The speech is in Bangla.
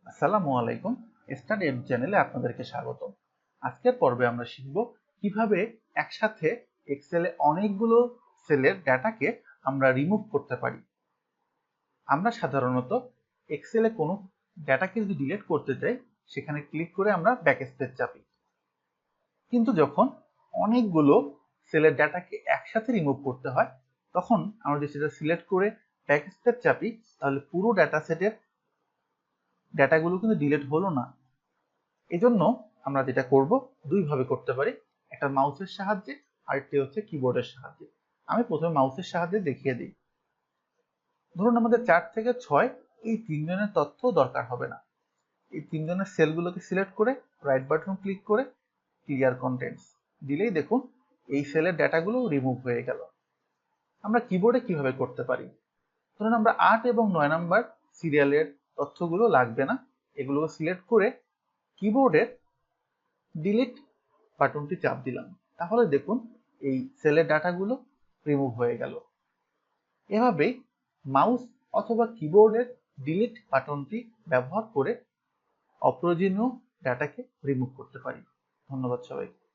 আসসালামু আলাইকুম। স্টাডি এড চ্যানেলে আপনাদেরকে স্বাগতম। আজকের পর্বে আমরা শিখব কিভাবে একসাথে এক্সেলে অনেকগুলো সেলের ডেটাকে আমরা রিমুভ করতে পারি। আমরা সাধারণত এক্সেলে কোনো ডেটাকে যদি ডিলিট করতে চাই, সেখানে ক্লিক করে আমরা ব্যাকস্পেস চাপি। কিন্তু যখন অনেকগুলো সেলের ডেটাকে একসাথে রিমুভ করতে হয়, তখন আমরা যদি সেটা সিলেক্ট করে ব্যাকস্পেস চাপি, তাহলে পুরো ডেটা সেটের ডেটাগুলো কিন্তু ডিলিট হলো না। এজন্য আমরা যেটা করব, দুইভাবে করতে পারি, একটা মাউসের সাহায্যে, আরেকটি হচ্ছে কিবোর্ডের সাহায্যে। আমি প্রথমে মাউসের সাহায্যে দেখিয়ে দিই। ধরুন আমাদের 4 থেকে 6 এই তিনজনের তথ্য দরকার হবে না। এই তিনজনের সেলগুলোকে সিলেক্ট করে রাইট বাটন ক্লিক করে ক্লিয়ার কন্টেন্টস দিলেই দেখুন এই সেলের ডেটাগুলো রিমুভ হয়ে গেল। আমরা কিবোর্ডে কিভাবে করতে পারি? ধরুন আমরা 8 এবং 9 নাম্বার সিরিয়ালের তথ্যগুলো লাগবে না, এগুলোকে সিলেক্ট করে কিবোর্ডের ডিলিট বাটনটি চাপ দিলাম, তাহলে দেখুন এই সেলের ডাটাগুলো রিমুভ হয়ে গেল। এভাবেই মাউস অথবা কিবোর্ডের ডিলিট বাটনটি ব্যবহার করে অপ্রয়োজনীয় ডাটাকে রিমুভ করতে পারি। ধন্যবাদ সবাইকে।